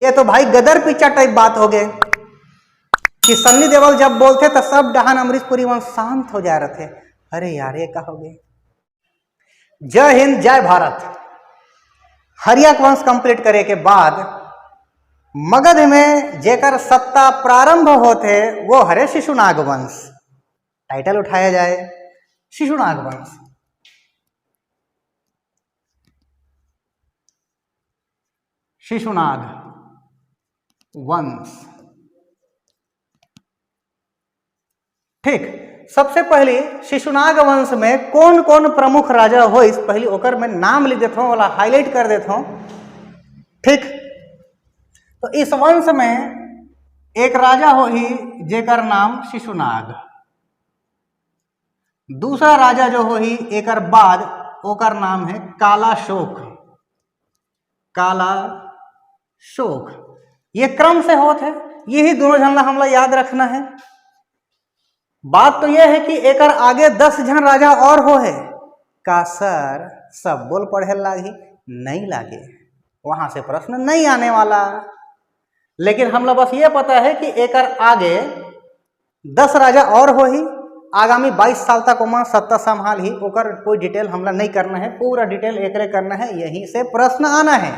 ये तो भाई गदर पिक्चर टाइप बात हो गए कि सन्नी देओल जब बोलते तो सब डहान अमरीश पुरी वहां शांत हो जा रहे थे। अरे यार ये क्या हो गए। जय हिंद जय भारत। हरियाक वंश कंप्लीट करे के बाद मगध में जेकर सत्ता प्रारंभ होते वो हरे शिशुनाग वंश। टाइटल उठाया जाए शिशुनाग वंश। शिशुनाग वंश। ठीक, सबसे पहले शिशुनाग वंश में कौन कौन प्रमुख राजा हो इस पहले ओकर में नाम लिख देता हूं वाला हाईलाइट कर देता हूं। ठीक, तो इस वंश में एक राजा हो ही जेकर नाम शिशुनाग। दूसरा राजा जो हो ही एक बाद ओकर नाम है कालाशोक। कालाशोक ये क्रम से होते है, यही दोनों झन हमला याद रखना है। बात तो यह है कि एक आगे 10 जन राजा और हो है का सर सब बोल पढ़े लागी नहीं लागे, वहां से प्रश्न नहीं आने वाला। लेकिन हम लोग बस ये पता है कि एक आगे 10 राजा और हो ही आगामी 22 साल तक उमा सत्ता संभाल ही ओकर कोई डिटेल हमला नहीं करना है, पूरा डिटेल एकरे करना है, यहीं से प्रश्न आना है।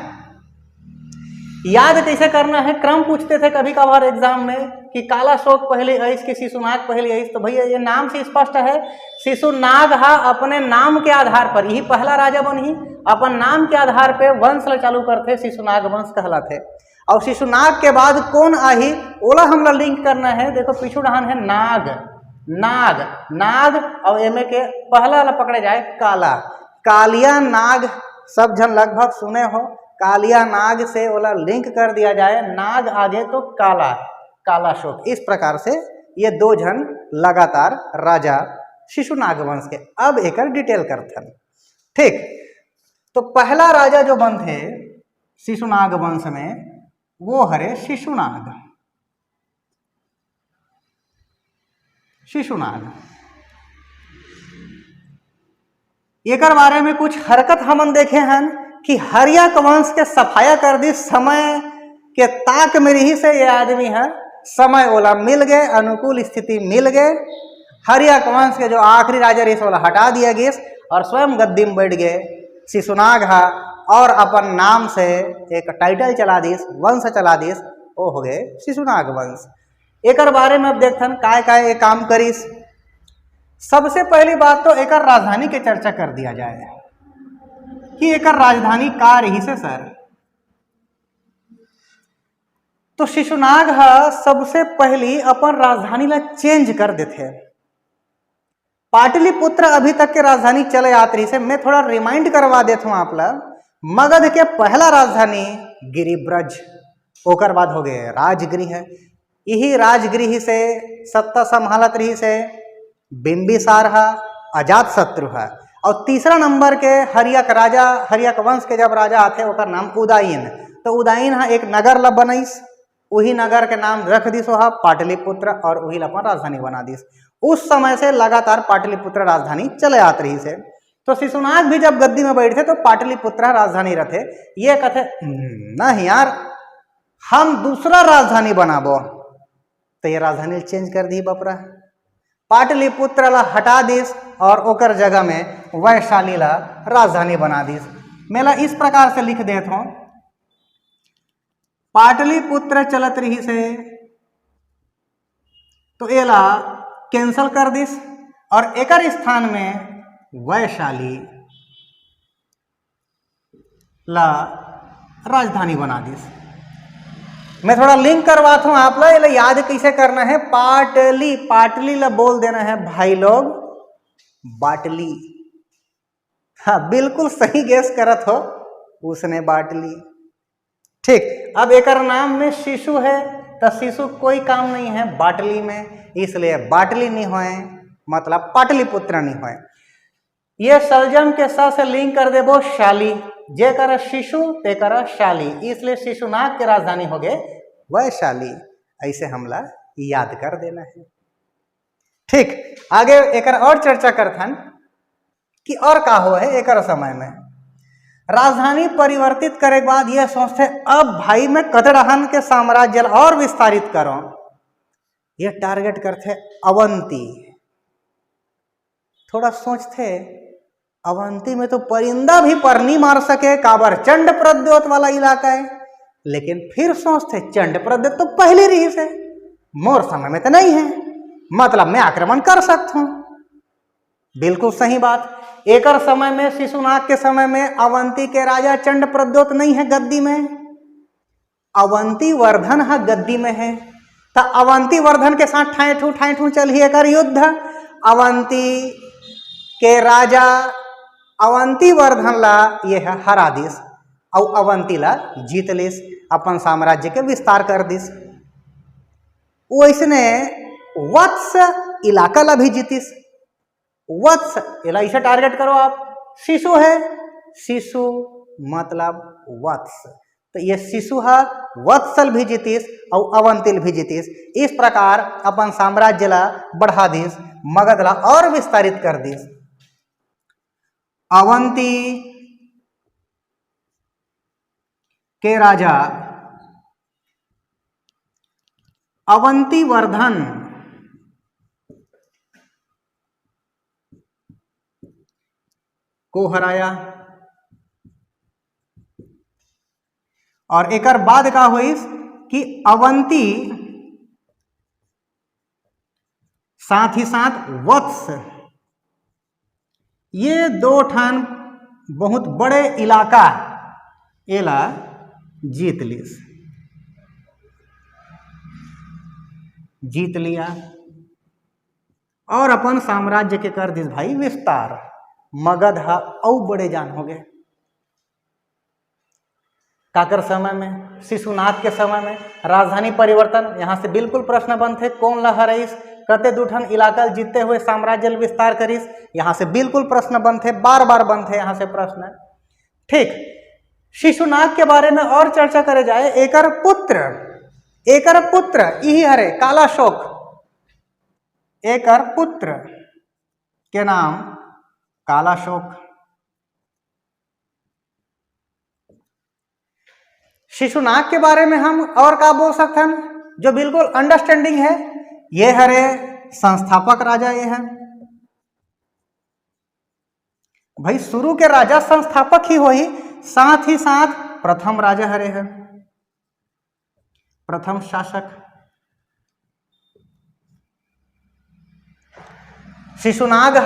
याद कैसे करना है, क्रम पूछते थे कभी कभार एग्जाम में कि कालाशोक पहले आइस कि शिशुनाग पहले आइस, तो भैया ये नाम से स्पष्ट है शिशुनाग हा अपने नाम के आधार पर यही पहला राजा बन ही अपन नाम के आधार पे वंश चालू करते शिशुनाग वंश कहलाते। और शिशुनाग के बाद कौन आही ओला हमला लिंक करना है। देखो पीछू डहान है नाग, नाग नाग और एम के पहला वाला पकड़े जाए काला, कालिया नाग सब जन लगभग सुने हो। कालिया नाग से ओला लिंक कर दिया जाए, नाग आगे तो काला, कालाशोक। इस प्रकार से ये 2 जन लगातार राजा शिशुनाग वंश के। अब एक डिटेल करते हैं। ठीक, तो पहला राजा जो बन थे शिशुनाग वंश में वो हरे शिशुनाग। शिशुनाग एक बारे में कुछ हरकत हमन देखे हैं कि हरियाक वंश के सफाया कर दी समय के ताक में रही से ये आदमी है समय ओला मिल गए, अनुकूल स्थिति मिल गए। हरियाक वंश के जो आखिरी राजा रही ओला हटा दिया गया और स्वयं गद्दी में बैठ गए शिशुनाग हा और अपन नाम से एक टाइटल चला दीस, वंश चला दीस, वो हो गए शिशुनाग वंश। एक बारे में अब देखथन काय काम करीस। सबसे पहली बात तो एक राजधानी के चर्चा कर दिया जाए कि एक राजधानी का रही से सर। तो शिशुनाग सबसे पहली अपन राजधानी ला चेंज कर देते। पाटलिपुत्र अभी तक के राजधानी चले आत रही से। मैं थोड़ा रिमाइंड करवा देता हूं आप लोग। मगध के पहला राजधानी गिरिब्रज, ओकर बाद हो गए राजगृह। यही राजगृह से सत्ता संभालत रही से बिंबिसार है, अजात शत्रु है। और तीसरा नंबर के हरियक राजा, हरियक वंश के जब राजा आते ओकर नाम उदयन। तो उदयन है एक नगर ला बनईस, वही नगर के नाम रख दिस वह पाटलिपुत्र और वही अपन राजधानी बना दिस। उस समय से लगातार पाटलिपुत्र राजधानी चले आत रही से। तो शिशुनाग भी जब गद्दी में बैठे तो पाटलिपुत्र राजधानी रहते। ये कहते नहीं यार हम दूसरा राजधानी बनाबो, तो ये राजधानी चेंज कर दी बपरा, पाटलिपुत्र ला हटा दिस और ओकर जगह में वैशाली ला राजधानी बना दिस। मेला इस प्रकार से लिख देता हूं, पाटलिपुत्र चलत रही से तो एला कैंसल कर दिस और एकर स्थान में वैशाली ला राजधानी बना दिस। मैं थोड़ा लिंक करवाता हूं आप लोग, याद कैसे करना है। पाटली, पाटली ला बोल देना है भाई लोग बाटली। हाँ बिल्कुल सही गेस करत हो, उसने बाटली। ठीक, अब एक नाम में शिशु है तो शिशु कोई काम नहीं है बाटली में, इसलिए बाटली नहीं होए, मतलब पाटलिपुत्र नहीं होए। ये सलजम के साथ से लिंक कर देबो शाली, जे कर शिशु ते कर शाली, इसलिए शिशुनाग के राजधानी हो गए वैशाली। ऐसे हमला याद कर देना है। ठीक, आगे एक और चर्चा करथन कि और का हो है एक समय में राजधानी परिवर्तित करे के बाद यह सोचते अब भाई मैं कतड़हन के साम्राज्य और विस्तारित करूं। यह टारगेट करते अवंती। थोड़ा सोचते अवंती में तो परिंदा भी पर नहीं मार सके, काबर चंड प्रद्योत वाला इलाका है। लेकिन फिर सोचते चंड प्रद्योत तो पहली रही से, मोर समय में तो नहीं है, मतलब मैं आक्रमण कर सकता हूं। बिल्कुल सही बात। एकर समय में, शिशुनाग के समय में अवंती के राजा चंड प्रद्योत नहीं है गद्दी में, अवंती वर्धन है गद्दी में है। तो अवंती वर्धन के साथ ठाई ठू चलिए कर युद्ध। अवंती के राजा अवंती वर्धन ला ये है हरा दिस और अवंती ला जीत लिस, अपन साम्राज्य के विस्तार कर दिस। वैसने वत्स इलाका ला भी जीतिस। वत्स इला इसे टारगेट करो आप, शिशु है, शिशु मतलब वत्स, तो ये शिशु है, वत्सल भी जीतिस और अवंतिल भी जीतिस। इस प्रकार अपन साम्राज्य ला बढ़ा दिस, मगध ला और विस्तारित कर दिस। अवंती के राजा अवंती वर्धन को हराया और एकर बाद का हुई कि अवंती साथ ही साथ वत्स, ये दो ठान बहुत बड़े इलाका एला जीत लिया और अपन साम्राज्य के कर दिस भाई विस्तार। मगध हा औ बड़े जान हो गए। काकर समय में, शिशुनाग के समय में राजधानी परिवर्तन, यहां से बिल्कुल प्रश्न बनते कौन ला हराइस, कते दूठन इलाका जीतते हुए साम्राज्य विस्तार करिस, यहां से बिल्कुल प्रश्न बनते, बार बार बनते यहां से प्रश्न। ठीक, शिशुनाग के बारे में और चर्चा करे जाए। एकर पुत्र यही हरे कालाशोक। एकर पुत्र के नाम कालाशोक। शिशुनाग के बारे में हम और क्या बोल सकते हैं जो बिल्कुल अंडरस्टैंडिंग है, ये हरे संस्थापक राजा। ये है भाई शुरू के राजा संस्थापक ही हो ही, साथ ही साथ प्रथम राजा हरे है, प्रथम शासक। शिशुनाग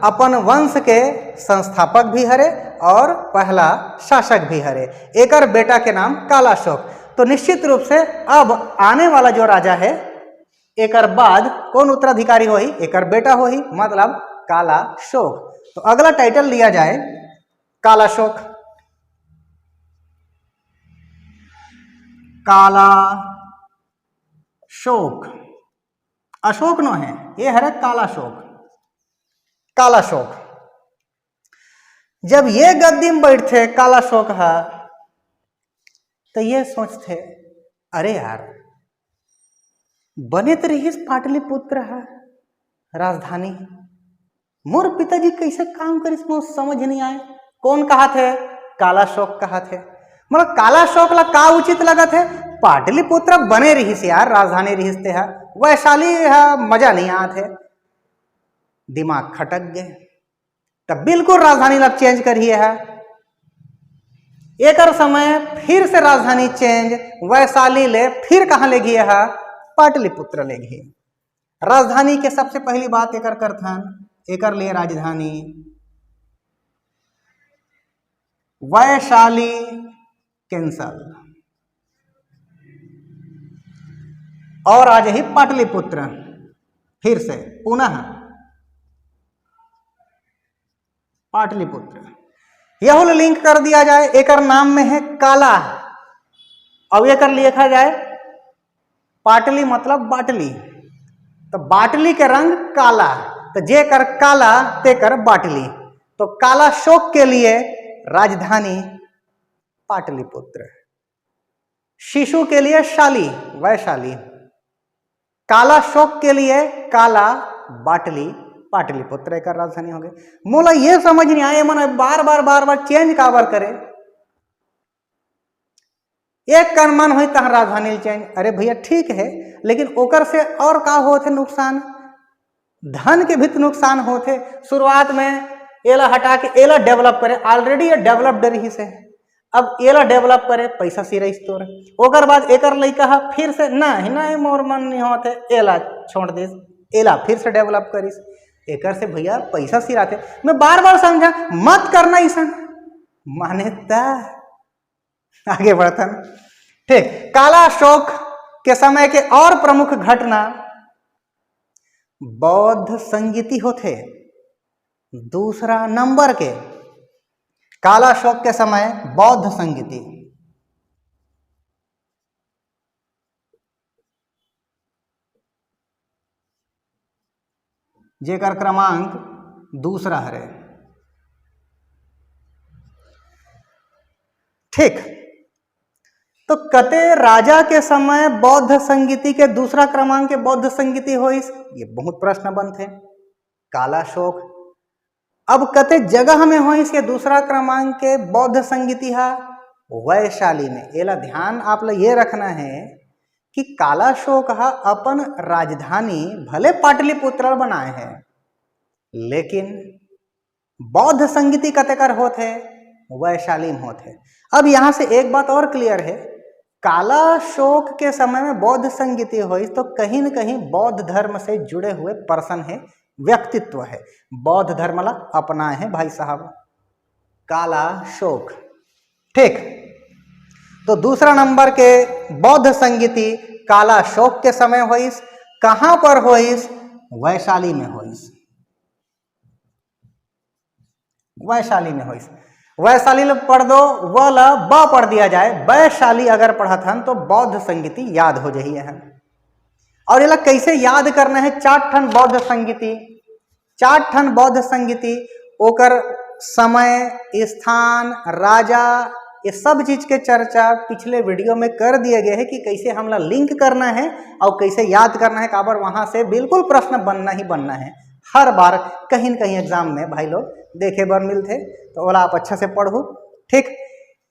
अपन वंश के संस्थापक भी हरे और पहला शासक भी हरे। एकर बेटा के नाम कालाशोक। तो निश्चित रूप से अब आने वाला जो राजा है एकर बाद कौन उत्तराधिकारी हो ही, एकर बेटा हो ही, मतलब कालाशोक। तो अगला टाइटल लिया जाए कालाशोक। कालाशोक, अशोक नो है, ये है कालाशोक। कालाशोक जब ये गद्दी में बैठते कालाशोक है तो ये सोचते अरे यार बने तो रहीस पाटलिपुत्र है राजधानी, मोर पिताजी कैसे काम करिस मुझे समझ नहीं आए। कौन कहा थे? कालाशोक कहा थे। मतलब कालाशोक ला का उचित लगा थे, पाटलिपुत्र बने रहीस यार, राजधानी रहीस ते है, वैशाली है मजा नहीं आते, दिमाग खटक गए। तब बिल्कुल राजधानी ला चेंज करिए है। एक समय फिर से राजधानी चेंज, वैशाली ले फिर कहां ले गए है? पाटलिपुत्र ले गए। राजधानी के सबसे पहली बात एकर करथन, एकर लिए राजधानी वैशाली कैंसल और आज ही पाटलिपुत्र फिर से पुनः पाटलिपुत्र। यह लिंक कर दिया जाए। एकर नाम में है काला, अब एकर लिखा जाए पाटली मतलब बाटली, तो बाटली के रंग काला, तो जे कर काला ते कर बाटली। तो कालाशोक के लिए राजधानी पाटलिपुत्र, शिशु के लिए शाली वैशाली, कालाशोक के लिए काला बाटली पाटलिपुत्र एक राजधानी हो गई। मोला ये समझ नहीं आए मन बार बार चेंज काबर करे, एक कन मन हुई तहाँ राजधानी चेंज। अरे भैया ठीक है, लेकिन ओकर से और का होते नुकसान, धन के भी तो नुकसान होते। शुरुआत में एला हटा के एला डेवलप करे, ऑलरेडी ये डेवलप्ड रही से, अब एला डेवलप करे पैसा सिरइस तोर, ओकर बाद एकर लइका फिर से नहीं मोर मन नहीं होते एला छोड़ दिस, एला फिर से डेवलप करिस, एकर से भैया पैसा सिराते। मैं बार बार समझा मत करना ऐसा, माने ता आगे बढ़ता ना। ठीक, काला अशोक के समय के और प्रमुख घटना बौद्ध संगीति होते। दूसरा नंबर के काला अशोक के समय बौद्ध संगीति, जेकर क्रमांक दूसरा हरे। ठीक, तो कते राजा के समय बौद्ध संगीति के दूसरा क्रमांक के बौद्ध संगीति होइस, ये बहुत प्रश्न बनते। काला अशोक अब कते जगह में होइस के दूसरा क्रमांक के बौद्ध संगीति है, वैशाली में। एला ध्यान आप लोग ये रखना है कि काला अशोक हा अपन राजधानी भले पाटलिपुत्र बनाए हैं, लेकिन बौद्ध संगीति कतेकर होते वैशाली में होते। अब यहां से एक बात और क्लियर है, काला अशोक के समय में बौद्ध संगीति हुई तो कहीं न कहीं बौद्ध धर्म से जुड़े हुए पर्सन है, व्यक्तित्व है, बौद्ध धर्म ला अपनाए हैं भाई साहब काला अशोक। ठीक, तो दूसरा नंबर के बौद्ध संगीति काला अशोक के समय हुई, कहां पर हुई, वैशाली में हुई, वैशाली में हुई। वैशाली पढ़ दो, वला ब पढ़ दिया जाए, वैशाली अगर पढ़ा था तो बौद्ध संगीति याद हो जाइए है। और ये कैसे याद करना है, 4 ठन बौद्ध संगीति, 4 ठन बौद्ध संगीति, ओकर समय, स्थान, राजा, ये सब चीज के चर्चा पिछले वीडियो में कर दिए गए हैं कि कैसे हमला लिंक करना है और कैसे याद करना है। काबर वहां से बिल्कुल प्रश्न बनना ही बनना है, हर बार कहीं न कहीं एग्जाम में भाई लोग देखे बार मिलते, तो ओला आप अच्छा से पढ़ो। ठीक,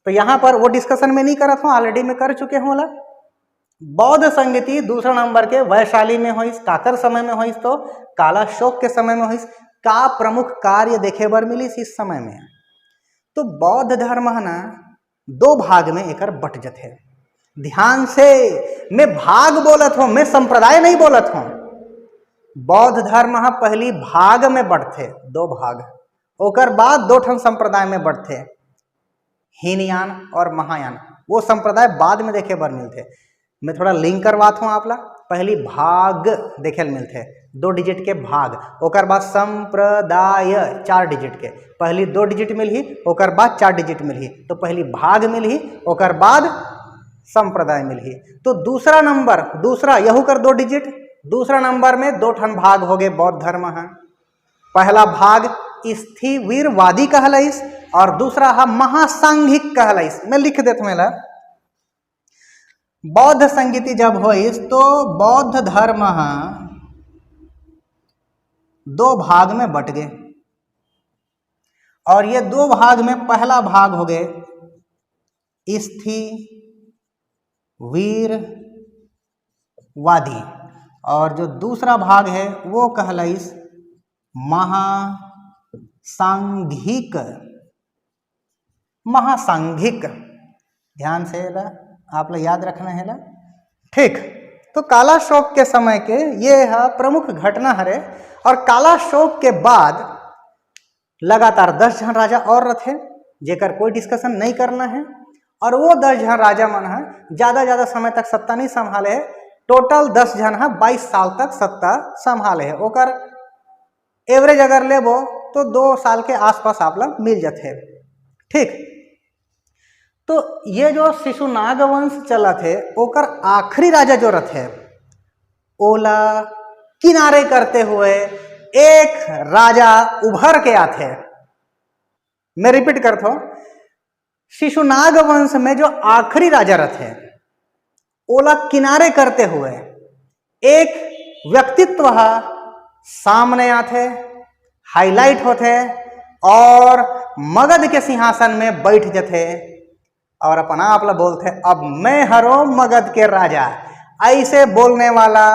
तो यहाँ पर वो डिस्कशन में नहीं करत हूँ, ऑलरेडी में कर चुके हूँ। ओला बौद्ध संगीति दूसरा नंबर के वैशाली में हुई, काकर समय में हुई तो काला अशोक के समय में हुई। का प्रमुख कार्य देखे बार मिली इस समय में, तो बौद्ध धर्म है ना 2 भाग में एकर बट जाते। ध्यान से, मैं भाग बोलत हूं, मैं संप्रदाय नहीं बोलत हूं। बौद्ध धर्म पहली भाग में बढ़ते, 2 भाग, ओकर बाद 2 ठन संप्रदाय में बढ़ते, हीनयान और महायान। वो संप्रदाय बाद में देखे बार मिलते। मैं थोड़ा लिंक करवाता हूँ आप ला, पहली भाग देखे मिलते 2 डिजिट के भाग, ओकर बाद संप्रदाय 4 डिजिट के, पहली 2 डिजिट मिलही, ओकर बाद 4 डिजिट मिलही, तो पहली भाग मिलही, ओकर बाद संप्रदाय मिलही। तो दूसरा नंबर, दूसरा यहू कर 2 डिजिट, दूसरा नंबर में 2 ठन भाग हो गए बौद्ध धर्म है। पहला भाग स्थिवीरवादी कहलाइस और दूसरा है महासांघिक कहलाइस। मैं लिख देता मेला, बौद्ध संगीति जब होइस तो बौद्ध धर्म 2 भाग में बट गए, और ये 2 भाग में पहला भाग हो गए स्थिवीरवादी, और जो दूसरा भाग है वो कहलाइस महासांघिक। महासांघिक, ध्यान से आप लोग याद रखना है ना। ठीक, तो काला अशोक के समय के ये है प्रमुख घटना हरे। और काला अशोक के बाद लगातार 10 जन राजा और रथे, जेकर कोई डिस्कशन नहीं करना है। और वो 10 जन राजा मन है ज्यादा समय तक सत्ता नहीं संभाले है। टोटल 10 जन है 22 साल तक सत्ता संभाले है। ओकर एवरेज अगर लेबो तो 2 साल के आसपास आप लोग मिल जाते। ठीक, तो ये जो शिशुनाग वंश चला थे, ओकर आखिरी राजा जो रथे, ओला किनारे करते हुए एक राजा उभर के आते। मैं रिपीट करता हूं, शिशुनाग वंश में जो आखिरी राजा रथे, ओला किनारे करते हुए एक व्यक्तित्व सामने आते, हाईलाइट होते और मगध के सिंहासन में बैठ जथे और अपना आप ला बोलते अब मैं हरो मगध के राजा। ऐसे बोलने वाला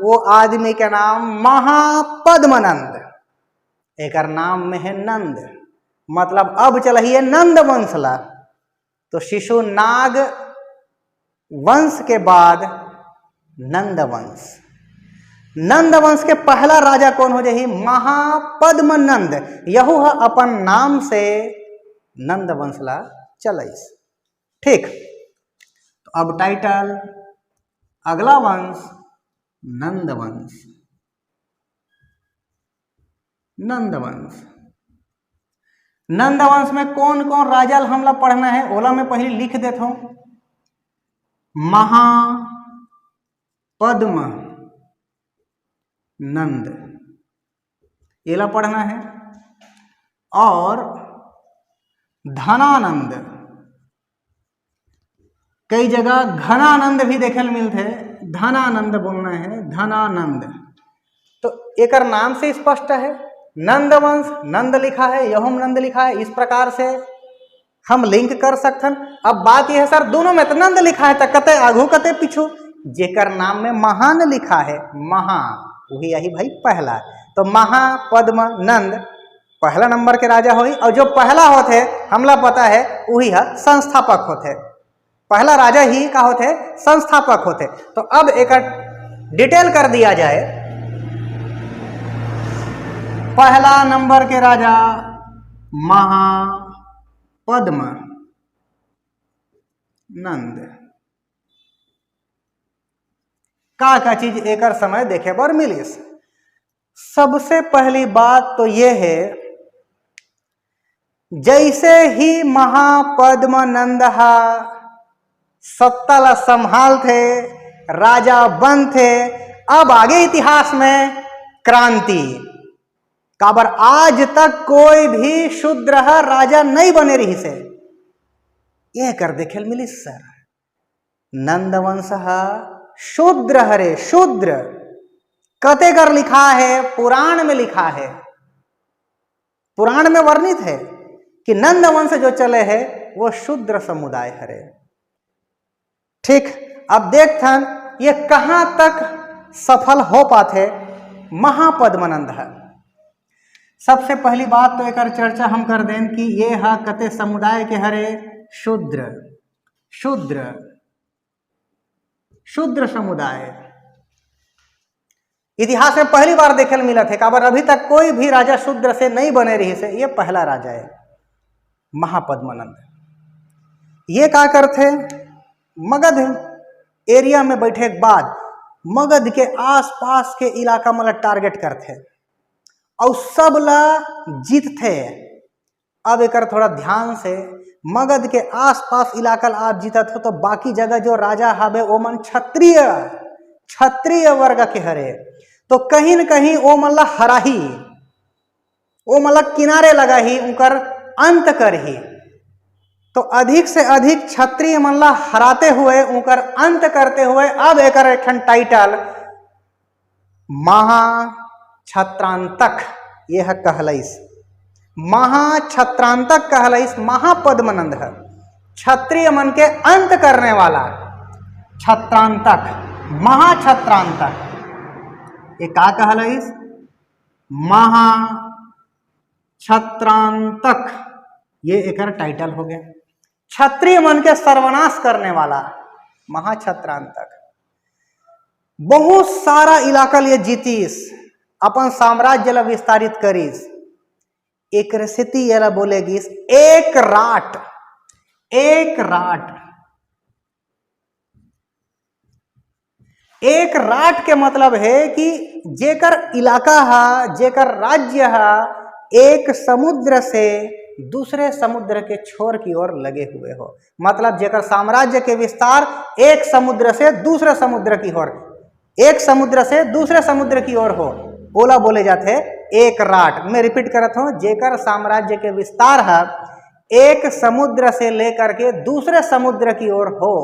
वो आदमी के नाम महापद्मनंद। एक नाम में है नंद, मतलब अब चलिए नंद वंश ला। तो शिशुनाग वंश के बाद नंद वंश। नंद वंश के पहला राजा कौन हो जाही? महापद्मनंद। यहू है अपन नाम से नंद वंश ला चलइस। ठीक, तो अब टाइटल अगला वंश नंद वंश। नंद वंश, नंद वंश में कौन कौन राजा हमला पढ़ना है ओला मैं पहले लिख देता हूं। महापद्म नंद एला पढ़ना है, और धनानंद। कई जगह घनानंद भी देखे मिलते, धनानंद बोलना है, धनानंद। तो एक नाम से स्पष्ट है नंद वंश, नंद लिखा है, यहुम नंद लिखा है, इस प्रकार से हम लिंक कर सकते हैं। अब बात यह है सर दोनों में तो नंद लिखा है तो कते आगू कते पीछू, जेकर नाम में महान लिखा है, महा वही यही भाई पहला। तो महापद्म नंद पहला नंबर के राजा होई, और जो पहला होते हमला पता है वही है संस्थापक होते। पहला राजा ही का होते संस्थापक होते। तो अब एक डिटेल कर दिया जाए। पहला नंबर के राजा महापद्म नंद। का चीज एक समय देखे बर मिलिस। सबसे पहली बात तो यह है, जैसे ही महापद्म नंद सत्ता ला संभाल थे, राजा बन थे, अब आगे इतिहास में क्रांति। काबर आज तक कोई भी शूद्र राजा नहीं बने रही से, यह कर देखे मिलिस सर। नंद वंश शूद्र हरे, शूद्र कते कर लिखा है, पुराण में लिखा है, पुराण में वर्णित है कि नंद वंश जो चले है वो शूद्र समुदाय हरे। ठीक, अब देखथन ये कहां तक सफल हो पाते महापद्मनंद है। सबसे पहली बात तो एक चर्चा हम कर दें कि ये है कते समुदाय के हरे, शूद्र। शूद्र शूद्र समुदाय इतिहास में पहली बार देखने मिला थे। काबर अभी तक कोई भी राजा शूद्र से नहीं बने रही से, ये पहला राजा है महापद्मनंद। ये क्या करते, मगध एरिया में बैठे के बाद मगध के आसपास के इलाका मतलब टारगेट करते और सब ला जीतते। अब एक थोड़ा ध्यान से, मगध के आसपास इलाका आप जीतत हो तो बाकी जगह जो राजा हवे वो मन क्षत्रिय, क्षत्रिय वर्ग के हरे। तो कहीं न कहीं वो मन ला हरा ही, वो मतलब किनारे लगा ही, उनकर अंत कर ही। तो अधिक से अधिक क्षत्रिय मन ला हराते हुए, उनकर अंत करते हुए अब एक टाइटल महाक्षत्रांतक यह कहलइस। महाक्षत्रांतक कहलइस महापद्मनंद है, क्षत्रिय मन के अंत करने वाला क्षत्रांतक, महाक्षत्रांतक। ये का कहलइस? महाक्षत्रांतक, ये एक टाइटल हो गया। क्षत्रिय मन के सर्वनाश करने वाला महाक्षत्रांतक। बहुत सारा इलाका लिए जीतीस, अपन साम्राज्य ला विस्तारित करीस। एक स्थिति ये बोलेगी एक राट। एक राट, एक राट के मतलब है कि जेकर इलाका है, जेकर राज्य है, एक समुद्र से दूसरे समुद्र के छोर की ओर लगे हुए हो। मतलब जेकर साम्राज्य के विस्तार एक समुद्र से दूसरे समुद्र की ओर, एक समुद्र से दूसरे समुद्र की ओर हो, ओला बोले जाते एक राट। मैं रिपीट करता हूं, जेकर साम्राज्य के विस्तार है एक समुद्र से लेकर के दूसरे समुद्र की ओर हो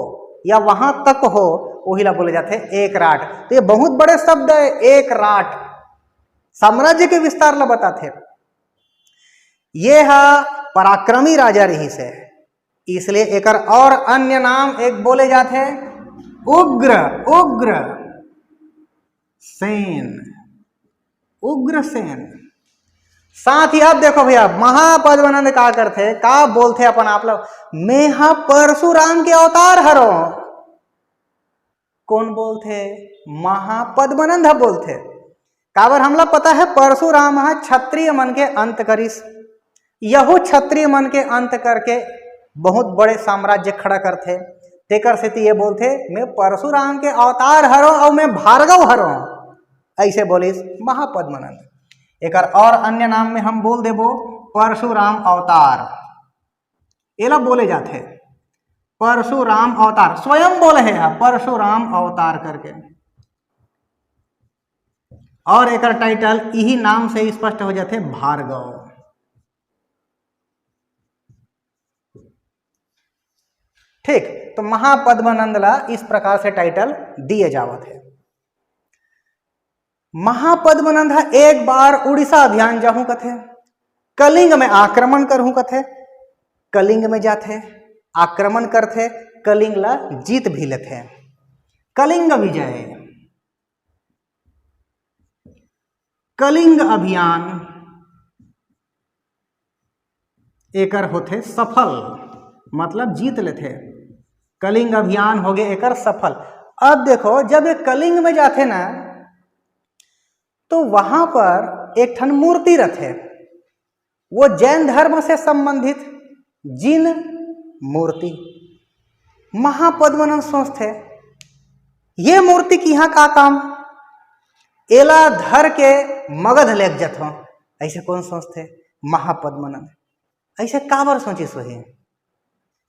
या वहां तक हो, वही ला बोले जाते एक राट। तो ये बहुत बड़े शब्द है, एक राट। साम्राज्य के विस्तार ला बताते। ये है पराक्रमी राजा रही से, इसलिए एक और अन्य नाम एक बोले जाते हैं उग्र, उग्र सेन, उग्रसेन। साथ ही अब देखो भैया महापद्मनंद का करते का बोलते अपन आप लोग, मैं हा परशुराम के अवतार हरो। कौन बोलते? महापद्मनंद बोलते। काबर हमला पता है परशुराम है क्षत्रिय मन के अंत करिस, यहू क्षत्रिय मन के अंत करके बहुत बड़े साम्राज्य खड़ा करते। तेकर से ये बोलते मैं परशुराम के अवतार हरो और मैं भार्गव हरो, ऐसे बोलिस महापद्मनंद। एक और अन्य नाम में हम बोल देबो परशुराम अवतार, एला बोले जाते परशुराम अवतार, स्वयं बोले है परशुराम अवतार करके। और एक टाइटल यही नाम से स्पष्ट हो जाते भार्गव। ठीक, तो महापद्मनंद ला इस प्रकार से टाइटल दिए जावत है। महापद्मनंद एक बार उड़ीसा अभियान जाहू कथे, कलिंग में आक्रमण करहू कथे, कलिंग में जाते आक्रमण करते, कलिंग ला जीत भी लेते, कलिंग विजय, कलिंग अभियान एकर होते सफल, मतलब जीत लेते, कलिंग अभियान हो गए एकर सफल। अब देखो जब ये कलिंग में जाते ना तो वहां पर एक ठन मूर्ति रखे, वो जैन धर्म से संबंधित जिन मूर्ति। महापद्मनंद सोचते ये मूर्ति की यहाँ का काम, एला धर के मगध लेक जत हो, ऐसे कौन सोचते? महापद्मनंद ऐसे काबर सोची सोही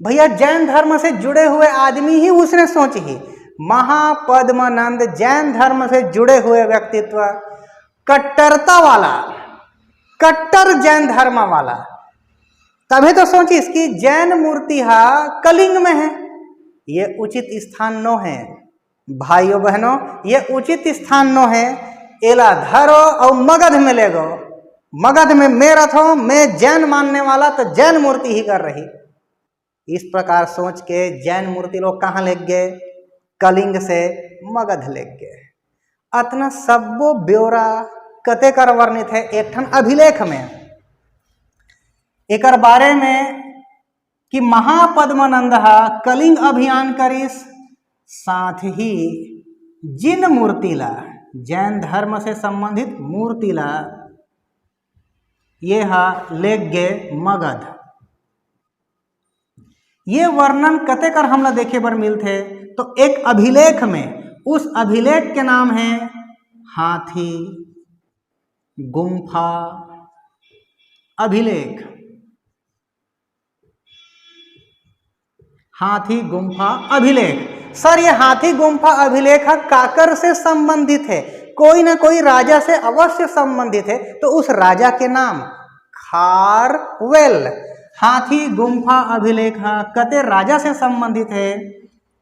भैया, जैन धर्म से जुड़े हुए आदमी ही उसने सोची ही। महापद्मनंद जैन धर्म से जुड़े हुए व्यक्तित्व, कट्टरता वाला, कट्टर जैन धर्म वाला, तभी तो सोची इसकी जैन मूर्ति हा कलिंग में है, ये उचित स्थान नो है। भाइयों बहनों ये उचित स्थान नो है, एला धरो और मगध में ले गो, मगध में मैं रथो, मैं जैन मानने वाला तो जैन मूर्ति ही कर रही। इस प्रकार सोच के जैन मूर्ति लोग कहाँ ले गए? कलिंग से मगध ले गए। अतना सबो ब्योरा कते कर वर्णित है एक ठन अभिलेख में, एक बारे में कि महापद्मनंद कलिंग अभियान करिस, साथ ही जिन मूर्ति ला जैन धर्म से संबंधित मूर्ति ला ये ले गए मगध। ये वर्णन कते कर हमला देखे बर मिलते तो एक अभिलेख में, उस अभिलेख के नाम है हाथी गुम्फा अभिलेख। हाथी गुम्फा अभिलेख। सर ये हाथी गुम्फा अभिलेख काकर से संबंधित है? कोई ना कोई राजा से अवश्य संबंधित है, तो उस राजा के नाम खारवेल। हाथी गुम्फा अभिलेख कते राजा से संबंधित है?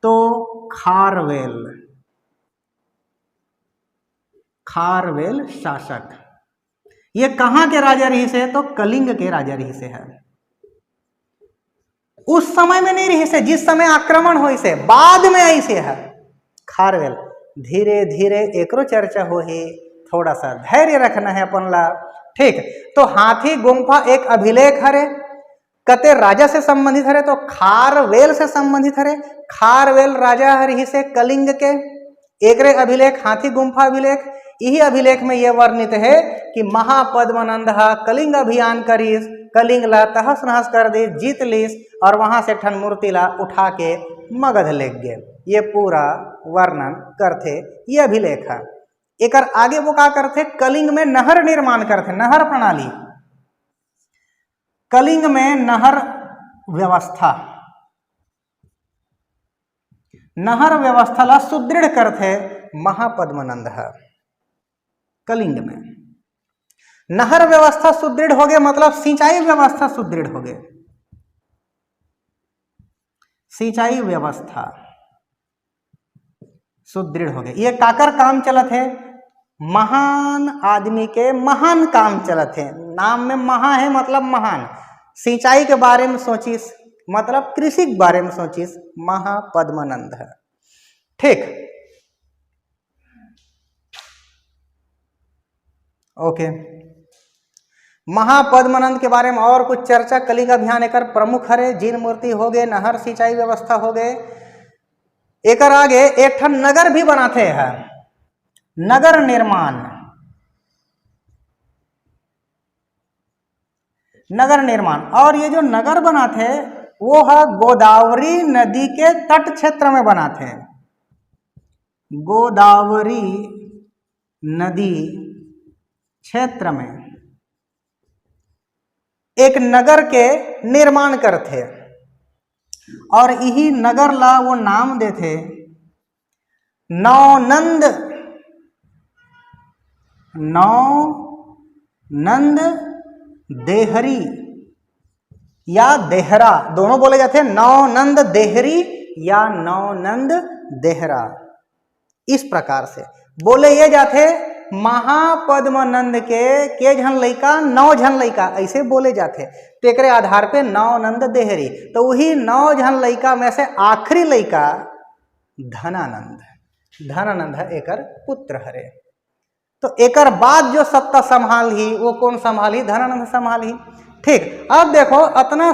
तो खारवेल, खारवेल शासक। ये कहां के राजा रही से? तो कलिंग के राजा रही से है। उस समय में नहीं रही से जिस समय आक्रमण हुई से, बाद में आई से है खारवेल। धीरे धीरे एकरो चर्चा हो ही, थोड़ा सा धैर्य रखना है अपन ला। ठीक, तो हाथी गुम्फा एक अभिलेख हरे, कते राजा से संबंधित हरे? तो खारवेल से संबंधित हरे। खारवेल राजा हरि से कलिंग के। एक रे अभिलेख हाथी गुम्फा अभिलेख। यही अभिलेख में यह वर्णित है कि महापद्मनंद कलिंग अभियान करिस, कलिंग ला तहस नहस कर दी, जीत लीस, और वहां से ठन मूर्ति ला उठा के मगध ले गए। ये पूरा वर्णन करते ये अभिलेख है। एक आगे वो क्या करते? कलिंग में नहर निर्माण करते, नहर प्रणाली। कलिंग में नहर व्यवस्था, नहर व्यवस्था ला सुदृढ़ करते महापद्मनंद है। कलिंग में नहर व्यवस्था सुदृढ़ हो गए, मतलब सिंचाई व्यवस्था सुदृढ़ हो गए। सिंचाई व्यवस्था सुदृढ़ हो गए। ये काकर काम चलत है? महान आदमी के महान काम चलत है। नाम में महा है मतलब महान। सिंचाई के बारे में सोचिस मतलब कृषि के बारे में सोचिस, महापद्मानंद है। ठीक, ओके। महापद्मानंद के बारे में और कुछ चर्चा, कलिंग अभियान एकर प्रमुख हरे, जीन मूर्ति हो गए, नहर सिंचाई व्यवस्था हो गए। एकर आगे एक ठन नगर भी बनाते हैं, नगर निर्माण। नगर निर्माण, और ये जो नगर बनाते वो है गोदावरी नदी के तट क्षेत्र में बनाते हैं। गोदावरी नदी क्षेत्र में एक नगर के निर्माण करते और यही नगर ला वो नाम देते नौनंद। नौनंद देहरी या देहरा, दोनों बोले जाते हैं, नौनंद देहरी या नौनंद देहरा। इस प्रकार से बोले ये जाते महापद्मानंद के झन लइका, 9 झन लइका, ऐसे बोले जाते। तो एक आधार पे नौनंद देहरी, तो वही 9 झन लइका में से आखिरी लइका धनानंद। धनानंद है एकर पुत्र हरे। तो एकर बाद जो सत्ता संभाली वो कौन संभाली? धनानंद संभाली। ठीक, अब देखो इतना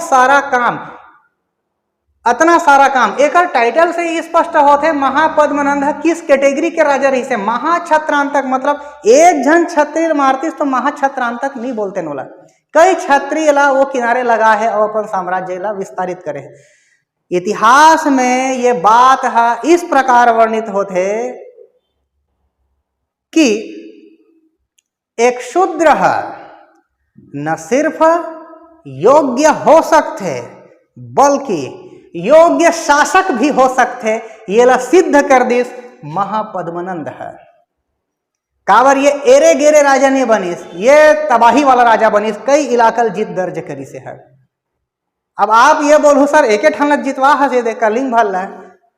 सारा काम एकर टाइटल से ही स्पष्ट होते महापद्मानंद किस कैटेगरी के राजा रही से। महाछत्रांतक मतलब एक जन क्षत्रिय मारतीस तो महाछत्रांतक नहीं बोलते नोला, कई क्षत्रिय ला वो किनारे लगा है और अपन साम्राज्य ला विस्तारित करे है। इतिहास में ये बात है इस प्रकार वर्णित होते कि एक शूद्र न सिर्फ योग्य हो सकते बल्कि योग्य शासक भी हो सकते, ये ला सिद्ध कर दिस महापद्मानंद है। कावर ये एरे गेरे राजा नहीं बनिस, ये तबाही वाला राजा बनिस, कई इलाकल जीत दर्ज करी से है। अब आप ये बोलू सर एके ठान जितवा हसे दे कलिंग भल है,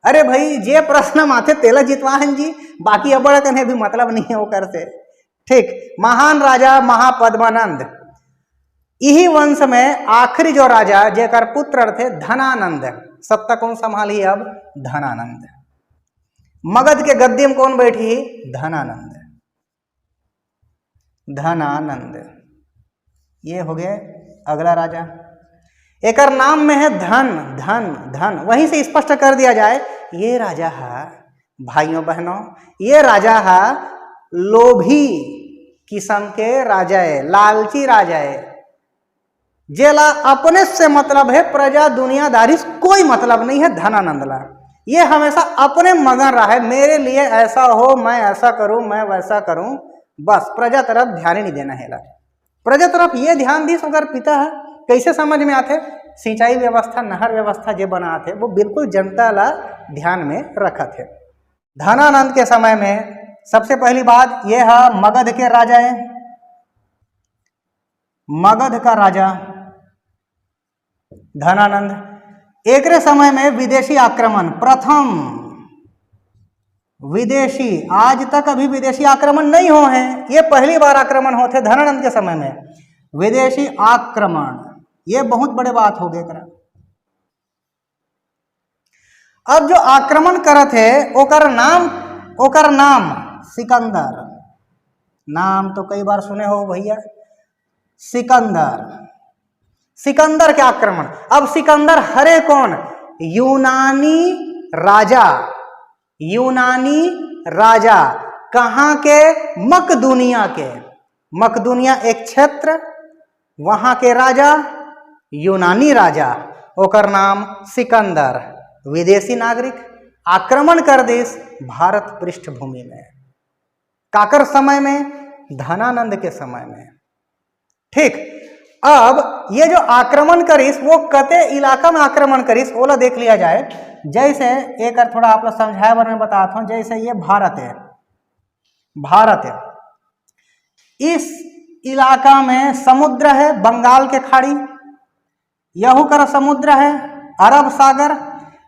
अरे भाई जे प्रश्न माथे तेला जितवा हन जी, बाकी अब कन्हे भी मतलब नहीं है वो कर से। ठीक, महान राजा महापद्मानंद, यही वंश में आखिरी जो राजा जेकर पुत्र थे धनानंद, सत्ता कौन संभाली? अब धनानंद। मगध के गद्दी में कौन बैठी? धनानंद। धनानंद ये हो गए अगला राजा। एकर नाम में है धन। धन धन वहीं से स्पष्ट कर दिया जाए ये राजा है, भाइयों बहनों, ये राजा है लोभी किस्म के राजा है, लालची राजा है, जेला अपने से मतलब है, प्रजा दुनियादारी से कोई मतलब नहीं है। धनानंद ला ये हमेशा अपने मगन रहा है, मेरे लिए ऐसा हो, मैं ऐसा करूं, मैं वैसा करूं, बस प्रजा तरफ ध्यान ही नहीं देना है। प्रजा तरफ ये ध्यान दी अगर पिता है कैसे समझ में आते, सिंचाई व्यवस्था नहर व्यवस्था जो बनाते वो बिल्कुल जनता ला ध्यान में रखा थे। धनानंद के समय में सबसे पहली बात यह है मगध के राजा है, मगध का राजा धनानंद। एकरे समय में विदेशी आक्रमण, प्रथम विदेशी, आज तक अभी विदेशी आक्रमण नहीं हो हैं, ये पहली बार आक्रमण होते धनानंद के समय में। विदेशी आक्रमण ये बहुत बड़े बात हो गए करा। अब जो आक्रमण करत है ओकर नाम सिकंदर, नाम तो कई बार सुने हो भैया, सिकंदर। सिकंदर के आक्रमण, अब सिकंदर हरे कौन? यूनानी राजा। यूनानी राजा कहाँ के? मकदूनिया के। मकदूनिया एक क्षेत्र, वहां के राजा यूनानी राजा, ओकर नाम सिकंदर। विदेशी नागरिक आक्रमण कर देश भारत पृष्ठभूमि में, काकर समय में? धनानंद के समय में। ठीक, अब ये जो आक्रमण करिस वो कते इलाका में आक्रमण करिस ओला देख लिया जाए। जैसे एक थोड़ा आप लोग समझाए बारे में बताता हूं, जैसे ये भारत है, भारत है, इस इलाका में समुद्र है, बंगाल के खाड़ी, यहू कर समुद्र है, अरब सागर,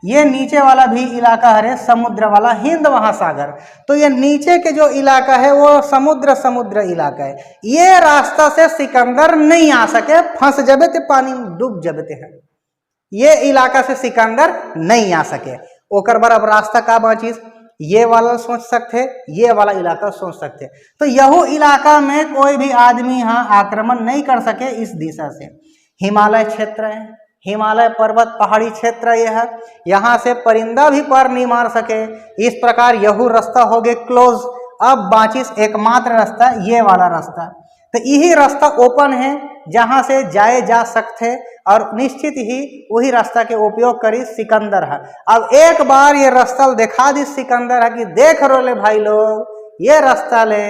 ये नीचे वाला भी इलाका है समुद्र वाला हिंद महासागर। तो ये नीचे के जो इलाका है वो समुद्र इलाका है। ये रास्ता से सिकंदर नहीं आ सके, फंस जबे थे पानी में डूब जबे थे। ये इलाका से सिकंदर नहीं आ सके। ओकर बार अब रास्ता का बाचीज ये वाला सोच सकते, ये वाला इलाका सोच सकते। तो यहू इलाका में कोई भी आदमी यहाँ आक्रमण नहीं कर सके इस दिशा से। हिमालय क्षेत्र है, हिमालय पर्वत पहाड़ी क्षेत्र यह है, यहाँ से परिंदा भी पर नहीं मार सके। इस प्रकार यहू रास्ता हो गए क्लोज। अब बाचिस एकमात्र रास्ता ये वाला रास्ता, तो यही रास्ता ओपन है जहाँ से जाए जा सकते और निश्चित ही वही रास्ता के उपयोग करी सिकंदर है। अब एक बार ये रास्ता दिखा दी सिकंदर है कि देख रो ले भाई लोग, ये रास्ता ले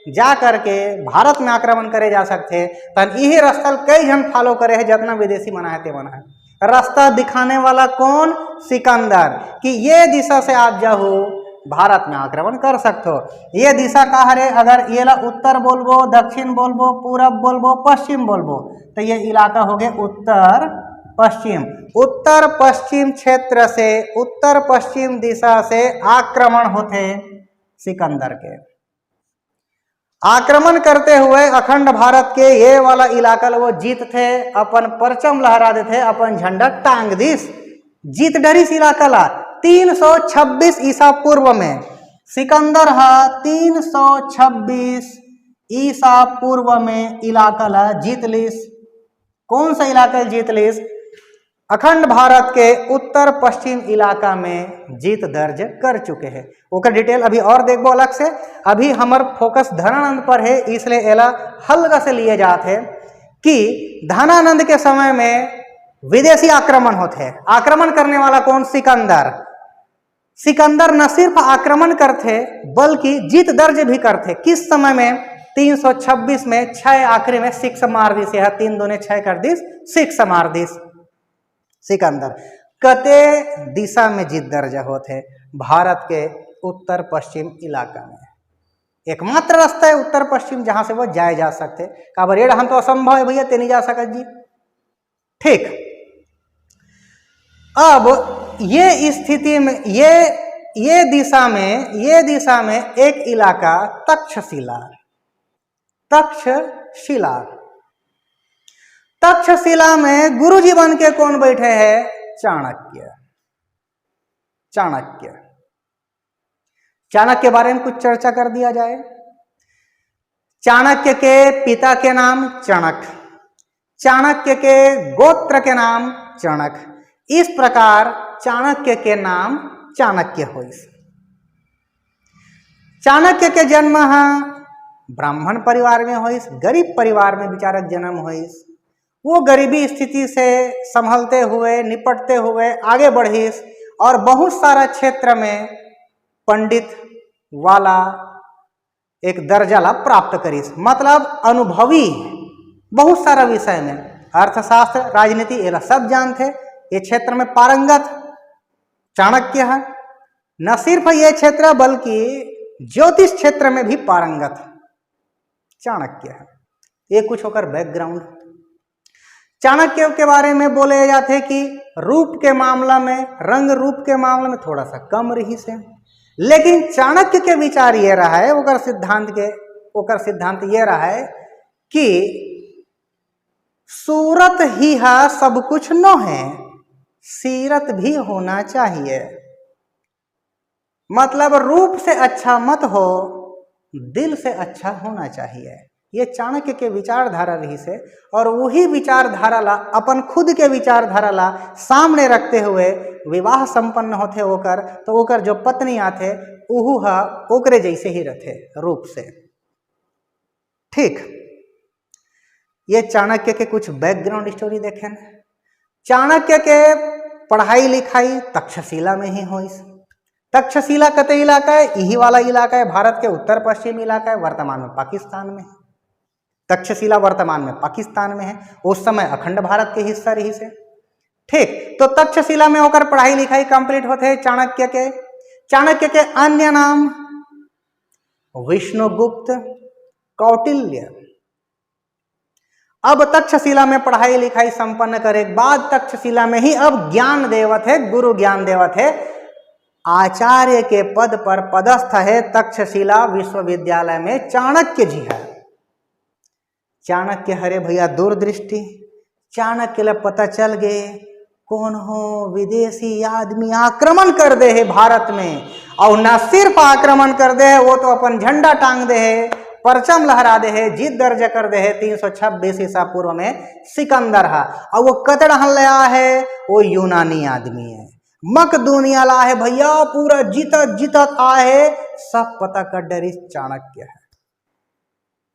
जा करके भारत में आक्रमण करे जा सकते। तन यही रास्ता कई जन फॉलो करे है, जितना विदेशी मना है ते मना है। रास्ता दिखाने वाला कौन? सिकंदर, कि ये दिशा से आप जाओ भारत में आक्रमण कर सकते हो। ये दिशा का है, अगर ये ला उत्तर बोलबो, दक्षिण बोलबो, पूरब बोलबो, पश्चिम बोलबो, तो ये इलाका हो गए उत्तर पश्चिम। उत्तर पश्चिम क्षेत्र से, उत्तर पश्चिम दिशा से आक्रमण होते सिकंदर के। आक्रमण करते हुए अखंड भारत के ये वाला इलाका वो जीत थे, अपन परचम लहरा देते, अपन झंडा टांग दिस, जीत डरिस इलाका ला। 326 ईसा पूर्व में सिकंदर हा 326 ईसा पूर्व में इलाका ला जीत लिस। कौन सा इलाका जीत लिस? अखंड भारत के उत्तर पश्चिम इलाका में जीत दर्ज कर चुके हैं। ओकर डिटेल अभी और देखबो अलग से। अभी हमार फोकस धनानंद पर है, इसलिए एला हल्का से लिए जाते हैं कि धनानंद के समय में विदेशी आक्रमण होते हैं। आक्रमण करने वाला कौन? सिकंदर। सिकंदर न सिर्फ आक्रमण करते बल्कि जीत दर्ज भी करते। किस समय में? 326 में 6 आखिरी में 6 मार दिस, यह 3 दूने 6 कर दिस, 6 मार दिस सिकंदर। कते दिशा में जीत दर्ज होते? भारत के उत्तर पश्चिम इलाका में। एकमात्र रास्ता है उत्तर पश्चिम जहां से वो जाए जा सकते। काबर हम तो असंभव है भैया, ते नहीं जा सकत जी। ठीक, अब ये स्थिति में ये दिशा में एक इलाका तक्षशिला। तक्षशिला में गुरुजी बन के कौन बैठे हैं? चाणक्य। चाणक्य के बारे में कुछ चर्चा कर दिया जाए। चाणक्य के पिता के नाम चाणक, चाणक्य के गोत्र के नाम चाणक, इस प्रकार चाणक्य के नाम चाणक्य होइस। चाणक्य के जन्म ब्राह्मण परिवार में होइस, गरीब परिवार में विचारक जन्म होइस। वो गरीबी स्थिति से संभलते हुए, निपटते हुए आगे बढ़िस और बहुत सारा क्षेत्र में पंडित वाला एक दर्जा ला प्राप्त करिस। मतलब अनुभवी, बहुत सारा विषय में, अर्थशास्त्र, राजनीति ये सब जानते। ये क्षेत्र में पारंगत चाणक्य है। न सिर्फ ये क्षेत्र बल्कि ज्योतिष क्षेत्र में भी पारंगत चाणक्य है। ये कुछ होकर बैकग्राउंड। चाणक्य के बारे में बोले जाते कि रूप के मामला में, रंग रूप के मामले में थोड़ा सा कम रही से, लेकिन चाणक्य के विचार ये रहा है, ओकर सिद्धांत ये रहा है कि सूरत ही है सब कुछ न है, सीरत भी होना चाहिए। मतलब रूप से अच्छा मत हो, दिल से अच्छा होना चाहिए। ये चाणक्य के विचारधारा रही से, और वही विचारधारा ला, अपन खुद के विचारधारा ला सामने रखते हुए विवाह संपन्न होते होकर, तो ओकर जो पत्नी आते उहू हा ओकरे जैसे ही रहते रूप से। ठीक, ये चाणक्य के कुछ बैकग्राउंड स्टोरी देखें। चाणक्य के पढ़ाई लिखाई तक्षशिला में ही हुई। तक्षशिला कते इलाका है? यही वाला इलाका है, भारत के उत्तर पश्चिम इलाका है, वर्तमान में पाकिस्तान में है। तक्षशिला वर्तमान में पाकिस्तान में है, उस समय अखंड भारत के हिस्सा रही से। ठीक, तो तक्षशिला में होकर पढ़ाई लिखाई कंप्लीट होते हैं चाणक्य के। चाणक्य के अन्य नाम विष्णुगुप्त, कौटिल्य। अब तक्षशिला में पढ़ाई लिखाई संपन्न करे बाद तक्षशिला में ही अब ज्ञान देवत है, गुरु ज्ञान देवत है, आचार्य के पद पर पदस्थ है तक्षशिला विश्वविद्यालय में चाणक्य जी है। चाणक्य हरे भैया दूरदृष्टि, चाणक्य ला पता चल गए कौन हो विदेशी आदमी आक्रमण कर दे है भारत में, और न सिर्फ आक्रमण कर दे है, वो तो अपन झंडा टांग दे है, परचम लहरा दे है, जीत दर्ज कर दे है 326 ईसा पूर्व में सिकंदर है। और वो कतड़हन लया है, वो यूनानी आदमी है, मकदूनिया ला है भैया, पूरा जीतत जीतत आए, सब पता कर डरी चाणक्य है।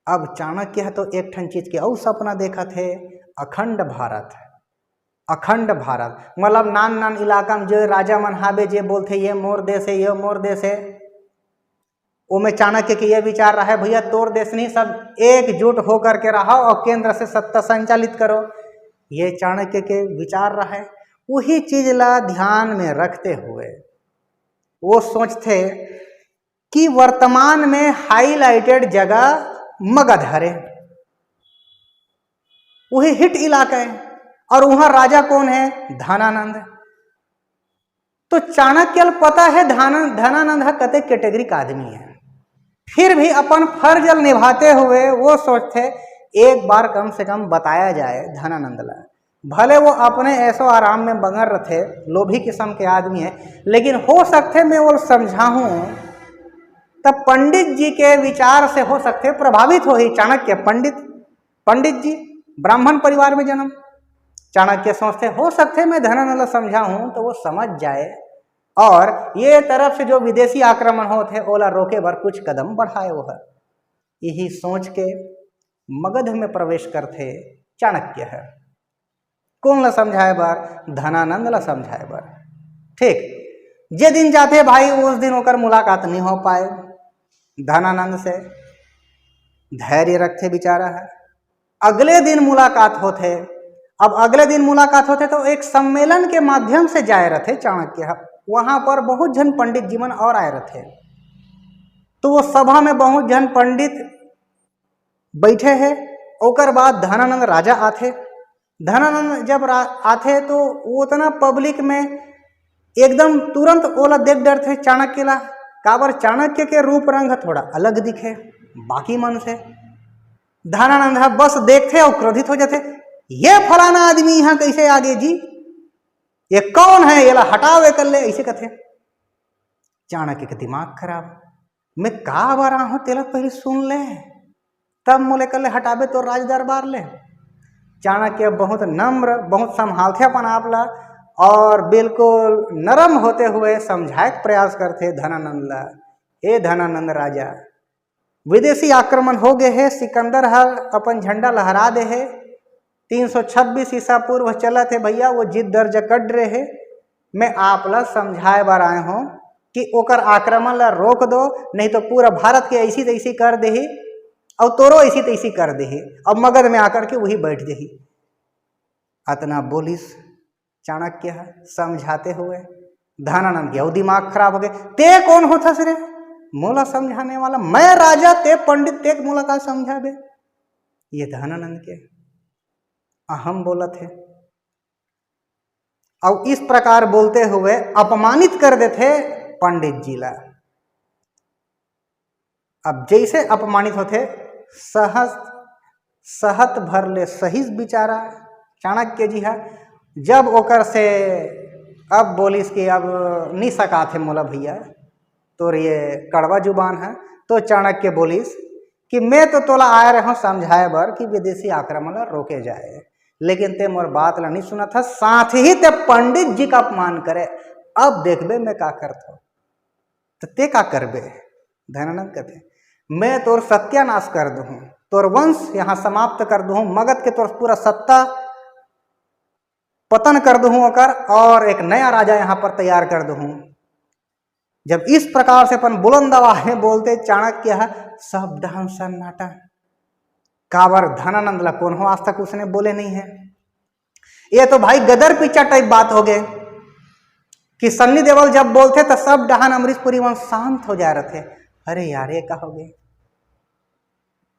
अब चाणक्य है तो एक ठन चीज के और सपना देखा थे, अखंड भारत है, अखंड भारत मतलब नान नान इलाका में जो राजा मन हावे जे बोलते ये मोर देश है, ये मोर देश है, वो में चाणक्य के ये विचार रहा है भैया तोर देश नहीं, सब एकजुट होकर के रहो और केंद्र से सत्ता संचालित करो, ये चाणक्य के विचार रहा है। वही चीज ला ध्यान में रखते हुए वो सोचते कि वर्तमान में हाईलाइटेड जगह मगध हरे, वही हिट इलाका है, और वहां राजा कौन है, धनानंद। तो चाणक्य पता है धनानंद कते कैटेगरी का आदमी है, फिर भी अपन फर्ज निभाते हुए वो सोचते एक बार कम से कम बताया जाए धनानंद ला, भले वो अपने ऐसो आराम में बंगर रहे, लोभी किस्म के आदमी है, लेकिन हो सकते मैं वो समझाऊं तब पंडित जी के विचार से हो सकते प्रभावित हो ही चाणक्य। पंडित जी ब्राह्मण परिवार में जन्म, चाणक्य सोचते हो सकते मैं धनानंद समझाऊं तो वो समझ जाए, और ये तरफ से जो विदेशी आक्रमण होते ओला रोके बर कुछ कदम बढ़ाए वो है। यही सोच के मगध में प्रवेश करते चाणक्य है, कौन ला समझाए बार, धनानंद ला समझाए बार। ठीक जे दिन जाते भाई उस दिन होकर मुलाकात नहीं हो पाए धनानंद से, धैर्य रखते बेचारा है। अगले दिन मुलाकात होते, अब अगले दिन मुलाकात होते तो एक सम्मेलन के माध्यम से जाए रहे चाणक्य, वहां पर बहुत जन पंडित जीवन और आए रहे, तो वो सभा में बहुत जन पंडित बैठे हैं। ओकर बाद धनानंद राजा आते, धनानंद जब आते तो वो उतना पब्लिक में एकदम तुरंत ओला देख डर थे चाणक्य ला, काबर चाणक्य के रूप रंग थोड़ा अलग दिखे बाकी मन से। धनानंद बस देखते और क्रोधित हो जाते, ये फलाना आदमी यहाँ कैसे आगे जी, ये कौन है, ये ला हटावे कर ले, ऐसे कहते। चाणक्य के दिमाग खराब, मैं का बार हूं तेला पहले सुन ले तब मोले कर ले हटावे तो राज दरबार ले। चाणक्य बहुत नम्र, बहुत संभालते अपन आप ला, और बिल्कुल नरम होते हुए समझाए प्रयास करते धनानंद ला, हे धनानंद राजा, विदेशी आक्रमण हो गए है, सिकंदर हर अपन झंडा लहरा दे है, 326 ईसा पूर्व चला थे भैया, वो जिद दर्ज कट रहे है, मैं आप ला समझाए बार आए हूँ कि ओकर आक्रमण ला रोक दो, नहीं तो पूरा भारत के ऐसी तैसी कर दे ही, और तोरो ऐसी तैसी कर दे ही, अब मगध में आकर के वही बैठ दे ही। अतना बोलिस चाणक्य समझाते हुए, धनानंद के दिमाग खराब हो गए, ते कौन होता रे मोला समझाने वाला, मैं राजा ते पंडित, ते मोला का समझा बे। ये धनानंद के अहम बोला थे, और इस प्रकार बोलते हुए अपमानित कर देते पंडित जी ला। अब जैसे अपमानित होते सहत भर ले सही बिचारा चाणक्य जी है, जब ओकर से अब बोलिस कि अब नहीं सका थे मोला भैया, तो ये कड़वा जुबान है, तो चाणक्य बोलिस कि मैं तो तोला आया रहा हूँ समझाए बर कि विदेशी आक्रमण रोके जाए, लेकिन ते मोर बात ला नहीं सुना था, साथ ही ते पंडित जी का अपमान करे, अब देखबे मैं का करता, तो ते का करबे। धनानंद कहते मैं तोर सत्यानाश कर दूँ, तोर वंश यहाँ समाप्त कर दूँ, मगध के तोर पूरा सत्ता पतन कर दूँ ओकर, और एक नया राजा यहाँ पर तैयार कर दूँ। जब इस प्रकार से अपन बुलंद आवाज में बोलते चाणक्य है सब दहन सन्नाटा, काबर धनानंद ला कौन हो आज तक उसने बोले नहीं है। ये तो भाई गदर पिच्चा टाइप बात हो गए कि सन्नी देओल जब बोलते तो सब डहान अमरीश पुरी वहां शांत हो जा रहे थे, अरे यार ये कहोगे।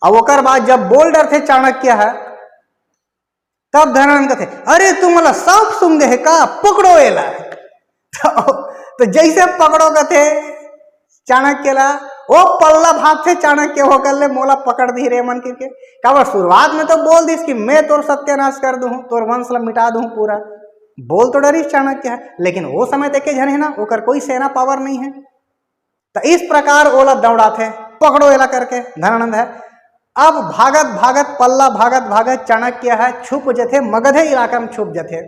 अब ओकर बाद जब बोल डर थे चाणक्य है तब धनानंद थे, अरे तुम मला सांप सूंघे है का, पकड़ो एला। तो जैसे पकड़ो थे चाणक्यला, वो पल्ला भाग थे चाणक्य हो कर ले मोला पकड़ दी रे मन के काबर शुरुआत में तो बोल दिस कि मैं तोर सत्यानाश कर दूं, तोर वंश ला मिटा दूं पूरा, बोल तो डरी चाणक्य है, लेकिन वो समय देखे जन है ना, ओकर कोई सेना पावर नहीं है। तो इस प्रकार ओला दौड़ा थे, पकड़ो एला करके धनानंद है। अब भागत भागत पल्ला भागत भागत चाणक्य है छुप जथे मगधे इलाका में छुप जथे,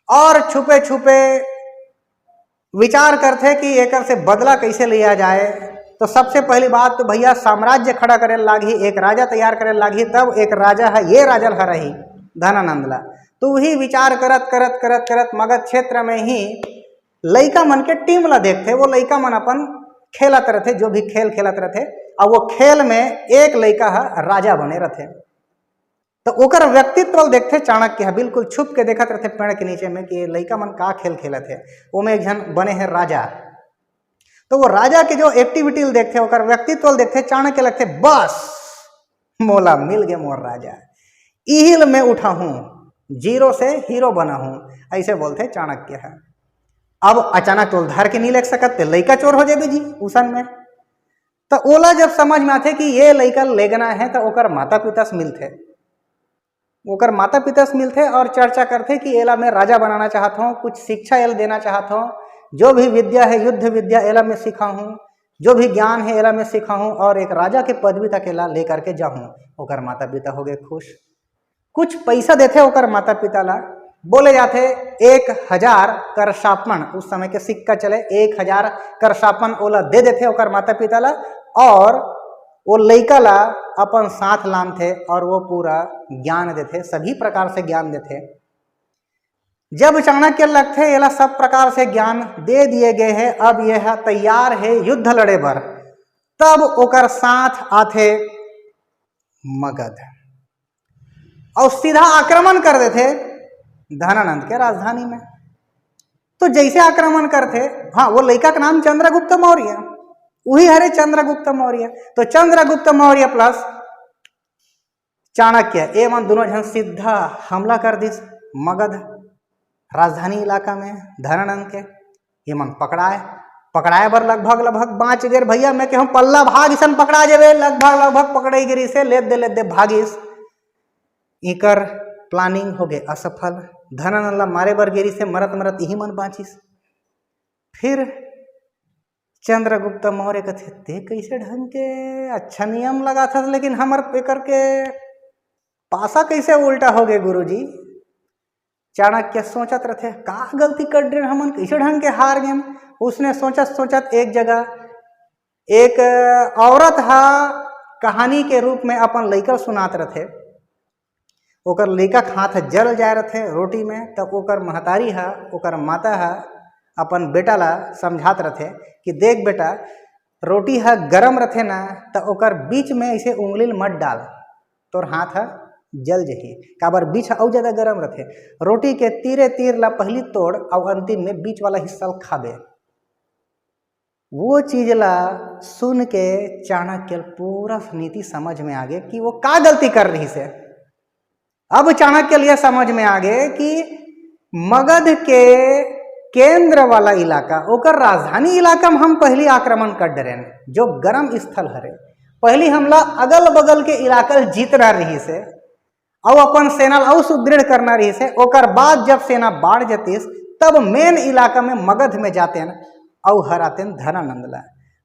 और छुपे छुपे विचार करते कि एक से बदला कैसे लिया जाए। तो सबसे पहली बात तो भैया साम्राज्य खड़ा करे लागी, एक राजा तैयार करे लागी, तब एक राजा है ये राजा हर रही धनानंद ला। तो वही विचार करत करत करत करत मगध क्षेत्र में ही लइका मन के टीम ला देखते, वो लइका मन अपन खेलत रहते, जो भी खेल खेलत रहते, और वो खेल में एक लइका है राजा बने रहते। तो ओकर व्यक्तित्व देखते चाणक्य है, बिल्कुल छुप के देखत रहते पेड़ के नीचे में कि लइका मन का खेल खेलत है। वो में एक जन बने हैं राजा, तो वो राजा के जो एक्टिविटी देखते, ओकर व्यक्तित्व देखते, चाणक्य लगते बस मोला मिल गए मोर राजा, इहिल में उठा हूं, जीरो से हीरो बना हूं, ऐसे बोलते चाणक्य है। अब अचानक तो धर के नहीं लग सकते, लइका चोर हो जाए जी उसन में। तो ओला जब समझ में आते कि ये लइका लेगना है, तो ओकर माता पिता से मिलते, ओकर माता पिता से मिलते और चर्चा करते कि एला मैं राजा बनाना चाहता हूँ, कुछ शिक्षा एला देना चाहता हूँ, जो भी विद्या है युद्ध विद्या एला मैं सीखा हूँ, जो भी ज्ञान है एला मैं सीखा हूँ, और एक राजा के पदवी तक एला लेकर के जाऊँ। ओकर माता पिता हो गए खुश, कुछ पैसा देते ओकर माता पिता ला, बोले जाते 1000 करशापन, उस समय के सिक्का चले, 1000 करशापन ओला दे देते ओकर माता पिता ला, और वो लइका ला अपन साथ लान थे, और वो पूरा ज्ञान देते, सभी प्रकार से ज्ञान देते। जब चाणक्य लगते ये सब प्रकार से ज्ञान दे दिए गए हैं, अब यह तैयार है युद्ध लड़े बर, तब ओकर साथ आते मगध और सीधा आक्रमण कर देते धनानंद के राजधानी में। तो जैसे आक्रमण करते, हाँ वो लड़का का नाम चंद्रगुप्त मौर्य, वही हरे चंद्रगुप्त मौर्य। तो चंद्रगुप्त मौर्य प्लस चाणक्य एवं दोनों जन सीधा हमला कर दी मगध राजधानी इलाका में धनानंद के। ये मन पकड़ाए बर लगभग बाँच गए भैया, मैं कहूँ पल्ला भाग इसन पकड़ा जावे, लगभग पकड़े गिरी से लेत दे भागिस। इकर प्लानिंग हो गए असफल, धनानंद ला मारे बर गिरी से मरत यही मन बाँचिस। फिर चंद्रगुप्त मौर्य कथे ते कैसे ढंग के अच्छा नियम लगा था, लेकिन हमार पेकर के पासा कैसे उल्टा हो गए गुरुजी। चाणक्य सोचत रहे का गलती कर रहे हमन, कैसे ढंग के हार गए। उसने सोचत एक जगह एक औरत हा कहानी के रूप में अपन लइका सुनात रहे, ओकर लइका हाथ जल जाए रहे रोटी में, तब ओकर महतारी हा ओकर माता हा अपन बेटा ला समझात रहे कि देख बेटा रोटी हा गरम रथे ना, तो ओकर बीच में ऐसे उंगली मत डाल, तोर हाथ हा जल जही, काबर बीच और ज्यादा गरम रथे। रोटी के तीर ला पहली तोड़ और अंतिम में बीच वाला हिस्सा खाबे। वो चीज ला सुन के चाणक्य पूरा नीति समझ में आ गए कि वो का गलती कर रही से। अब चाणक्य लिए समझ में आ गए कि मगध के केंद्र वाला इलाका, ओकर राजधानी इलाका में हम पहली आक्रमण कर डरे, जो गर्म स्थल हरे, पहली हमला अगल बगल के इलाका जीतना रही से और अपन सेना और सुदृढ़ करना रही से। ओकर बाद जब सेना बाढ़ जतीस तब मेन इलाका में मगध में जाते हैं और हराते धनानंद ला।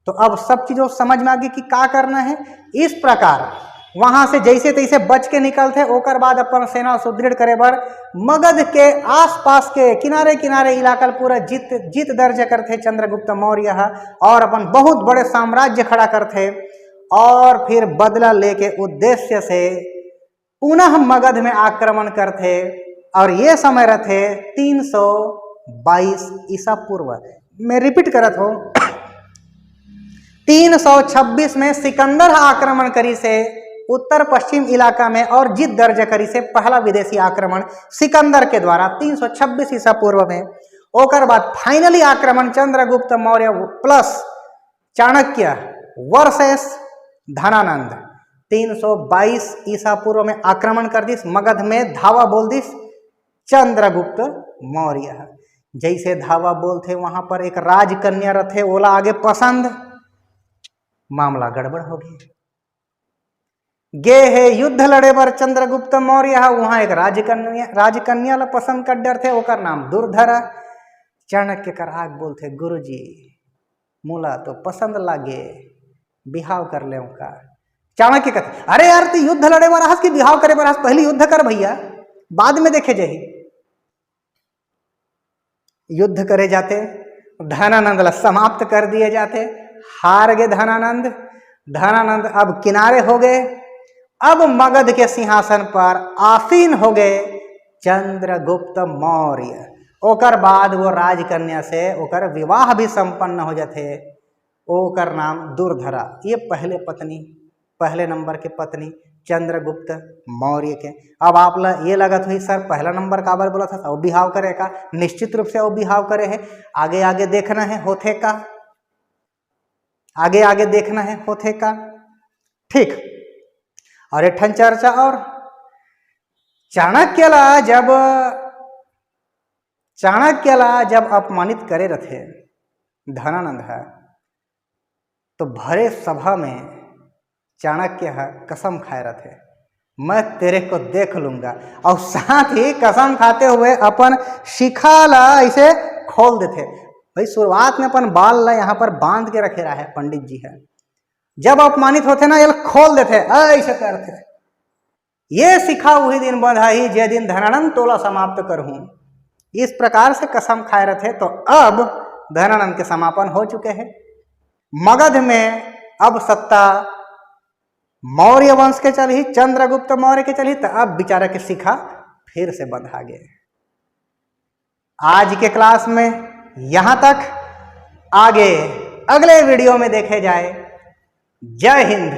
तो अब सब चीजों समझ में आ गई कि का करना है। इस प्रकार वहां से जैसे तैसे बच के निकलते, ओकर बाद अपन सेना सुदृढ़ करे बर मगध के आसपास के किनारे किनारे इलाका पूरा जीत दर्ज करते चंद्रगुप्त मौर्य, और अपन बहुत बड़े साम्राज्य खड़ा करते, और फिर बदला लेके उद्देश्य से पुनः मगध में आक्रमण करते। और ये समय रहते 322 ईसा पूर्व। मैं रिपीट करत हूँ, 326 में सिकंदर आक्रमण करी से उत्तर पश्चिम इलाका में और जीत दर्ज करी से पहला विदेशी आक्रमण सिकंदर के द्वारा 326 ईसा पूर्व में। ओकर बाद फाइनली आक्रमण चंद्रगुप्त मौर्य प्लस चाणक्य वर्सेस धनानंद। 322 ईसा पूर्व में आक्रमण कर दिस, मगध में धावा बोल दिस चंद्रगुप्त मौर्य। जैसे धावा बोलते वहां पर एक राजकन्या रथे, ओला आगे पसंद, मामला गड़बड़ हो गया। गे है युद्ध लड़े बर चंद्रगुप्त मौर्य, वहां एक राजकन्या ला पसंद कर डर थे, ओकर नाम दुर्धरा। चाणक्य कर आग बोलते गुरुजी मोला तो पसंद लागे, बिहाव कर ले का। चाणक्य कहते अरे यार तू युद्ध लड़े बर हस कि बिहाव करे बर हस, पहले युद्ध कर भैया, बाद में देखे जाही। युद्ध करे जाते, धनानंद ला समाप्त कर दिए जाते, हार गए धनानंद। धनानंद अब किनारे हो गए। अब मगध के सिंहासन पर आसीन हो गए चंद्रगुप्त मौर्य। ओकर बाद वो राजकन्या से ओकर विवाह भी संपन्न हो जाते, ओकर नाम दुर्धरा। ये पहले नंबर के पत्नी चंद्रगुप्त मौर्य के। अब आप ये लगत हुई सर पहला नंबर काबर बोला था, वो बिहाव करे का? निश्चित रूप से वो बिहाव करे है। आगे आगे देखना है होथे का, आगे आगे देखना है होथे का, ठीक। और एक ठन चर्चा और, चाणक्यला जब अपमानित करे रथे धनानंद है, तो भरे सभा में चाणक्य है कसम खाए रथे, मैं तेरे को देख लूंगा। और साथ ही कसम खाते हुए अपन शिखा ला ऐसे खोल देते। भाई शुरुआत में अपन बाल ला यहाँ पर बांध के रखे रहा है पंडित जी है, जब अपमानित होते ना ये खोल देते, ऐसे करते। ये शिखा वही दिन बंधाई जे दिन धनानंद तोला समाप्त करहूं। इस प्रकार से कसम खाए रहे। तो अब धनानंद के समापन हो चुके हैं। मगध में अब सत्ता मौर्य वंश के चली, चंद्रगुप्त मौर्य के चली, तो अब बेचारा के शिखा फिर से बंधा गए। आज के क्लास में यहां तक, आगे अगले वीडियो में देखे जाए। जय हिंद।